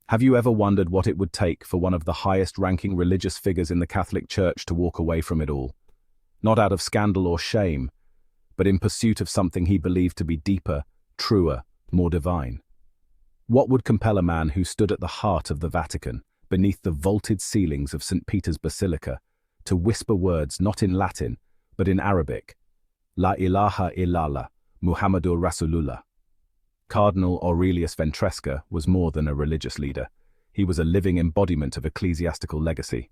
Have you ever wondered what it would take for one of the highest-ranking religious figures in the Catholic Church to walk away from it all? Not out of scandal or shame, but in pursuit of something he believed to be deeper, truer, more divine. What would compel a man who stood at the heart of the Vatican, beneath the vaulted ceilings of St. Peter's Basilica, to whisper words not in Latin, but in Arabic? La ilaha illallah, Muhammadur Rasulullah. Cardinal Aurelius Ventresca was more than a religious leader. He was a living embodiment of ecclesiastical legacy.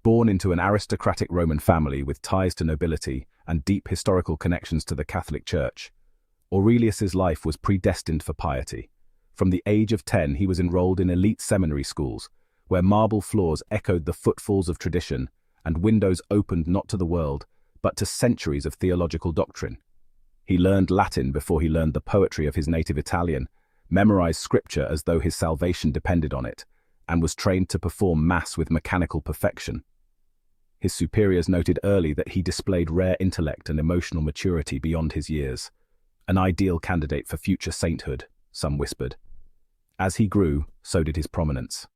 Born into an aristocratic Roman family with ties to nobility and deep historical connections to the Catholic Church, Aurelius's life was predestined for piety. From the age of 10, he was enrolled in elite seminary schools, where marble floors echoed the footfalls of tradition and windows opened not to the world, but to centuries of theological doctrine. He learned Latin before he learned the poetry of his native Italian, memorized scripture as though his salvation depended on it, and was trained to perform Mass with mechanical perfection. His superiors noted early that he displayed rare intellect and emotional maturity beyond his years. An ideal candidate for future sainthood, some whispered. As he grew, so did his prominence.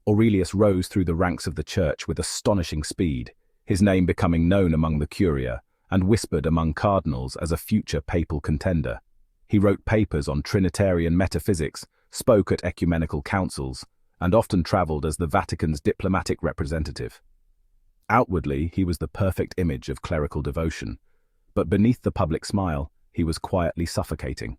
Aurelius rose through the ranks of the Church with astonishing speed, his name becoming known among the Curia, and whispered among cardinals as a future papal contender. He wrote papers on Trinitarian metaphysics, spoke at ecumenical councils, and often traveled as the Vatican's diplomatic representative. Outwardly, he was the perfect image of clerical devotion, but beneath the public smile, he was quietly suffocating.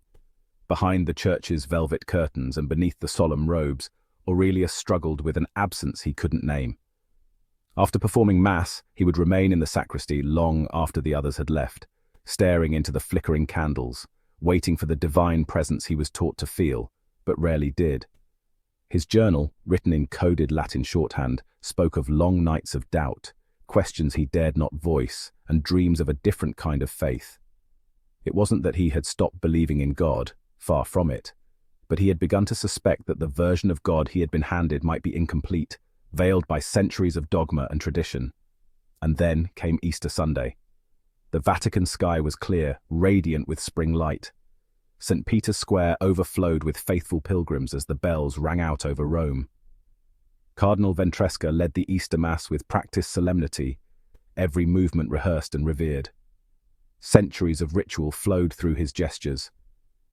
Behind the church's velvet curtains and beneath the solemn robes, Aurelius struggled with an absence he couldn't name. After performing Mass, he would remain in the sacristy long after the others had left, staring into the flickering candles, waiting for the divine presence he was taught to feel, but rarely did. His journal, written in coded Latin shorthand, spoke of long nights of doubt, questions he dared not voice, and dreams of a different kind of faith. It wasn't that he had stopped believing in God, far from it, but he had begun to suspect that the version of God he had been handed might be incomplete, veiled by centuries of dogma and tradition. And then came Easter Sunday. The Vatican sky was clear, radiant with spring light. St. Peter's Square overflowed with faithful pilgrims as the bells rang out over Rome. Cardinal Ventresca led the Easter Mass with practiced solemnity, every movement rehearsed and revered. Centuries of ritual flowed through his gestures.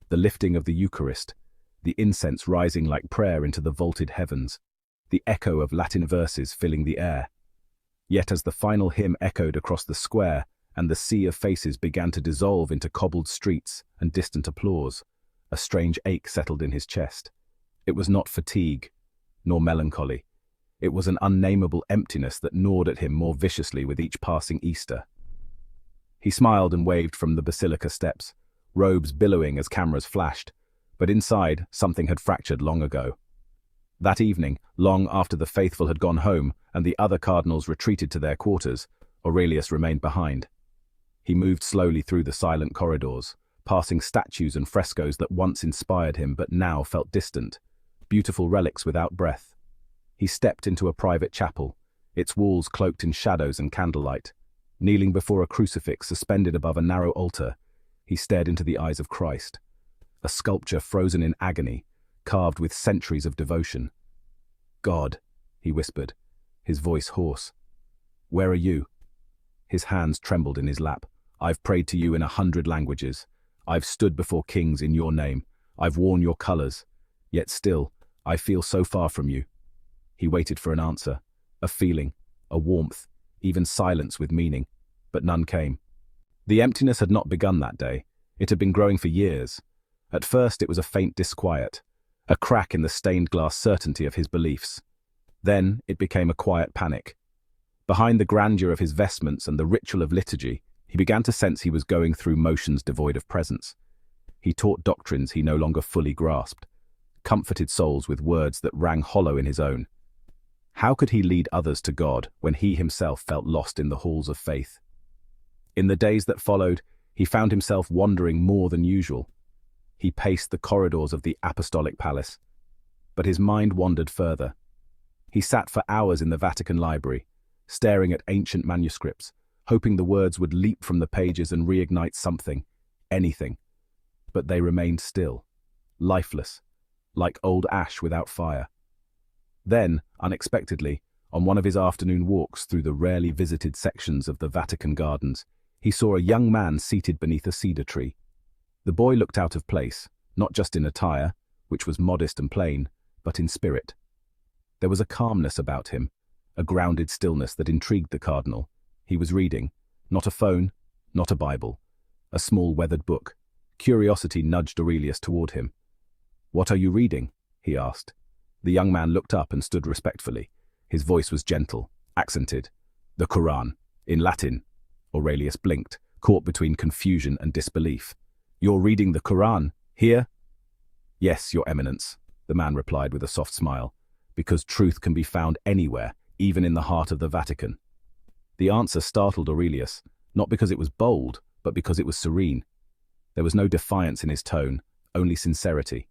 The lifting of the Eucharist, the incense rising like prayer into the vaulted heavens, the echo of Latin verses filling the air. Yet as the final hymn echoed across the square and the sea of faces began to dissolve into cobbled streets and distant applause, a strange ache settled in his chest. It was not fatigue, nor melancholy. It was an unnameable emptiness that gnawed at him more viciously with each passing Easter. He smiled and waved from the basilica steps, robes billowing as cameras flashed, but inside something had fractured long ago. That evening, long after the faithful had gone home and the other cardinals retreated to their quarters, Aurelius remained behind. He moved slowly through the silent corridors, passing statues and frescoes that once inspired him but now felt distant, beautiful relics without breath. He stepped into a private chapel, its walls cloaked in shadows and candlelight. Kneeling before a crucifix suspended above a narrow altar, he stared into the eyes of Christ, a sculpture frozen in agony, carved with centuries of devotion. "God," he whispered, his voice hoarse. "Where are you?" His hands trembled in his lap. "I've prayed to you in 100 languages. I've stood before kings in your name. I've worn your colors. Yet still, I feel so far from you." He waited for an answer, a feeling, a warmth, even silence with meaning, but none came. The emptiness had not begun that day. It had been growing for years. At first it was a faint disquiet, a crack in the stained glass certainty of his beliefs. Then it became a quiet panic. Behind the grandeur of his vestments and the ritual of liturgy, he began to sense he was going through motions devoid of presence. He taught doctrines he no longer fully grasped, comforted souls with words that rang hollow in his own. How could he lead others to God when he himself felt lost in the halls of faith? In the days that followed, he found himself wandering more than usual. He paced the corridors of the apostolic palace, but his mind wandered further. He sat for hours in the Vatican library, staring at ancient manuscripts, hoping the words would leap from the pages and reignite something, anything. But they remained still, lifeless, like old ash without fire. Then, unexpectedly, on one of his afternoon walks through the rarely visited sections of the Vatican gardens, he saw a young man seated beneath a cedar tree. The boy looked out of place, not just in attire, which was modest and plain, but in spirit. There was a calmness about him, a grounded stillness that intrigued the cardinal. He was reading, not a phone, not a Bible, a small weathered book. Curiosity nudged Aurelius toward him. "What are you reading?" he asked. The young man looked up and stood respectfully. His voice was gentle, accented. "The Quran, in Latin." Aurelius blinked, caught between confusion and disbelief. "You're reading the Quran, here?" "Yes, Your Eminence," the man replied with a soft smile, "because truth can be found anywhere, even in the heart of the Vatican." The answer startled Aurelius, not because it was bold, but because it was serene. There was no defiance in his tone, only sincerity.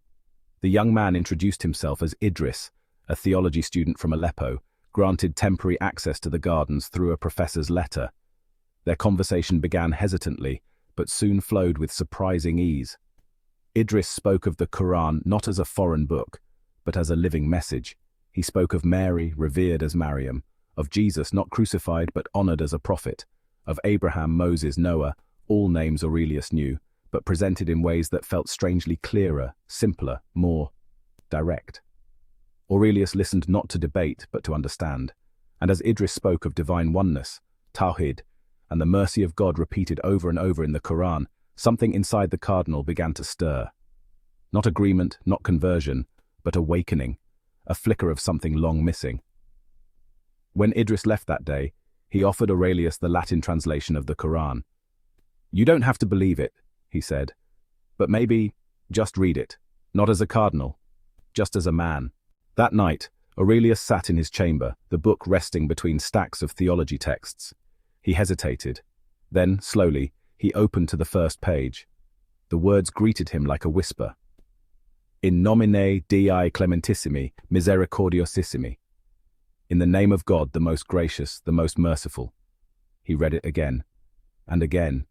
The young man introduced himself as Idris, a theology student from Aleppo, granted temporary access to the gardens through a professor's letter. Their conversation began hesitantly, but soon flowed with surprising ease. Idris spoke of the Quran not as a foreign book, but as a living message. He spoke of Mary, revered as Mariam, of Jesus not crucified but honored as a prophet, of Abraham, Moses, Noah, all names Aurelius knew, but presented in ways that felt strangely clearer, simpler, more direct. Aurelius listened not to debate, but to understand, and as Idris spoke of divine oneness, Tawhid, and the mercy of God repeated over and over in the Quran, something inside the cardinal began to stir. Not agreement, not conversion, but awakening, a flicker of something long missing. When Idris left that day, he offered Aurelius the Latin translation of the Quran. "You don't have to believe it," he said, "but maybe just read it, not as a cardinal, just as a man." That night, Aurelius sat in his chamber, the book resting between stacks of theology texts. He hesitated. Then, slowly, he opened to the first page. The words greeted him like a whisper. "In nomine Dei clementissimi, misericordiosissimi." In the name of God, the most gracious, the most merciful. He read it again, and again.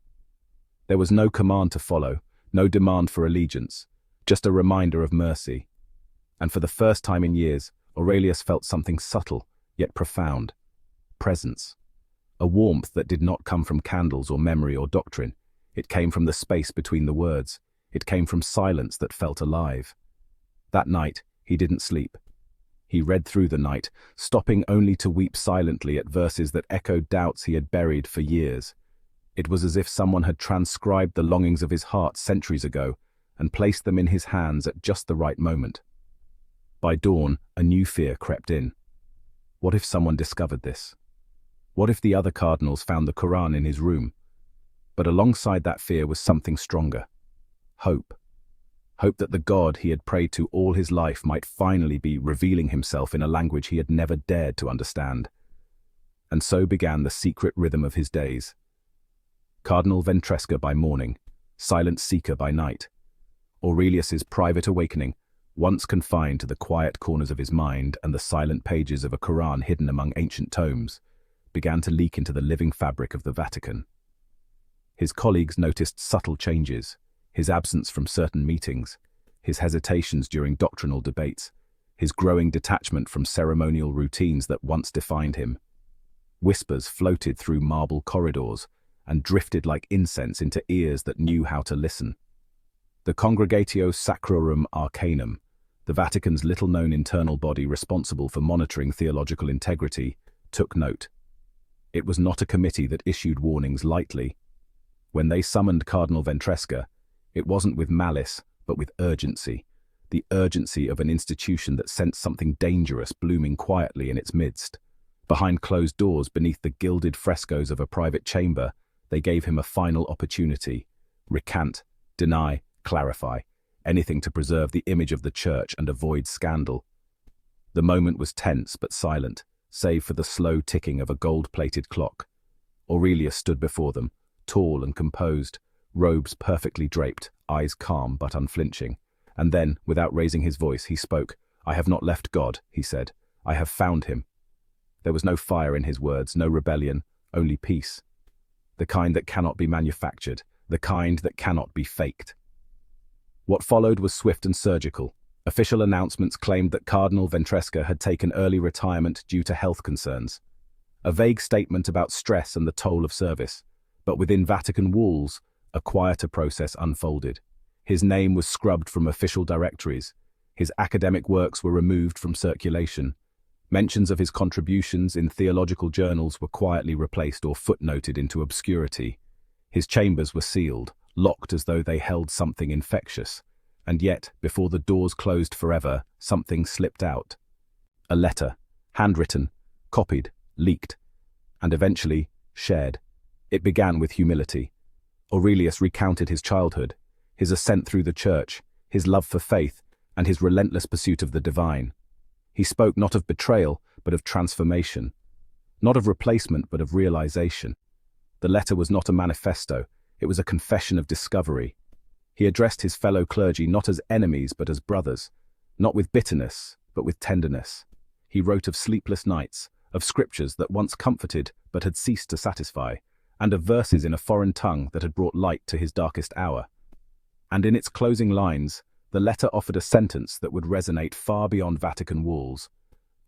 There was no command to follow, no demand for allegiance, just a reminder of mercy. And for the first time in years, Aurelius felt something subtle, yet profound. Presence. A warmth that did not come from candles or memory or doctrine. It came from the space between the words. It came from silence that felt alive. That night, he didn't sleep. He read through the night, stopping only to weep silently at verses that echoed doubts he had buried for years. It was as if someone had transcribed the longings of his heart centuries ago and placed them in his hands at just the right moment. By dawn, a new fear crept in. What if someone discovered this? What if the other cardinals found the Quran in his room? But alongside that fear was something stronger. Hope. Hope that the God he had prayed to all his life might finally be revealing himself in a language he had never dared to understand. And so began the secret rhythm of his days. Cardinal Ventresca by morning, silent seeker by night. Aurelius's private awakening, once confined to the quiet corners of his mind and the silent pages of a Quran hidden among ancient tomes, began to leak into the living fabric of the Vatican. His colleagues noticed subtle changes, his absence from certain meetings, his hesitations during doctrinal debates, his growing detachment from ceremonial routines that once defined him. Whispers floated through marble corridors and drifted like incense into ears that knew how to listen. The Congregatio Sacrorum Arcanum, the Vatican's little-known internal body responsible for monitoring theological integrity, took note. It was not a committee that issued warnings lightly. When they summoned Cardinal Ventresca, it wasn't with malice, but with urgency, the urgency of an institution that sensed something dangerous blooming quietly in its midst. Behind closed doors, beneath the gilded frescoes of a private chamber, they gave him a final opportunity. Recant, deny, clarify, anything to preserve the image of the Church and avoid scandal. The moment was tense but silent, save for the slow ticking of a gold-plated clock. Aurelius stood before them, tall and composed, robes perfectly draped, eyes calm but unflinching. And then, without raising his voice, he spoke. "I have not left God," he said. "I have found him." There was no fire in his words, no rebellion, only peace. The kind that cannot be manufactured, the kind that cannot be faked. What followed was swift and surgical. Official announcements claimed that Cardinal Ventresca had taken early retirement due to health concerns. A vague statement about stress and the toll of service. But within Vatican walls, a quieter process unfolded. His name was scrubbed from official directories. His academic works were removed from circulation. Mentions of his contributions in theological journals were quietly replaced or footnoted into obscurity. His chambers were sealed, locked as though they held something infectious. And yet, before the doors closed forever, something slipped out. A letter, handwritten, copied, leaked, and eventually shared. It began with humility. Aurelius recounted his childhood, his ascent through the church, his love for faith, and his relentless pursuit of the divine. He spoke not of betrayal, but of transformation. Not of replacement, but of realization. The letter was not a manifesto, it was a confession of discovery. He addressed his fellow clergy not as enemies, but as brothers. Not with bitterness, but with tenderness. He wrote of sleepless nights, of scriptures that once comforted, but had ceased to satisfy, and of verses in a foreign tongue that had brought light to his darkest hour. And in its closing lines, the letter offered a sentence that would resonate far beyond Vatican walls.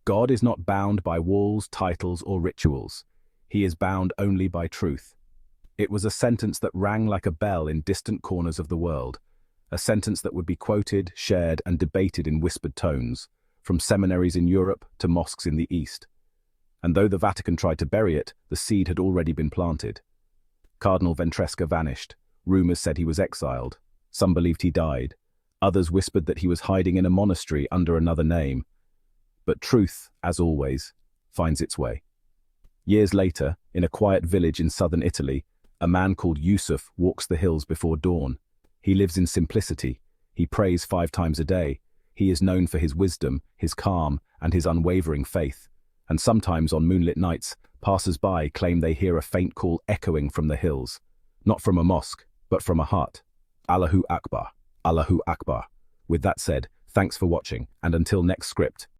God is not bound by walls, titles, or rituals. He is bound only by truth. It was a sentence that rang like a bell in distant corners of the world, a sentence that would be quoted, shared, and debated in whispered tones, from seminaries in Europe to mosques in the East. And though the Vatican tried to bury it, the seed had already been planted. Cardinal Ventresca vanished. Rumors said he was exiled. Some believed he died. Others whispered that he was hiding in a monastery under another name. But truth, as always, finds its way. Years later, in a quiet village in southern Italy, a man called Yusuf walks the hills before dawn. He lives in simplicity. He prays 5 times a day. He is known for his wisdom, his calm, and his unwavering faith. And sometimes on moonlit nights, passers-by claim they hear a faint call echoing from the hills. Not from a mosque, but from a heart. Allahu Akbar. Allahu Akbar. With that said, thanks for watching, and until next script.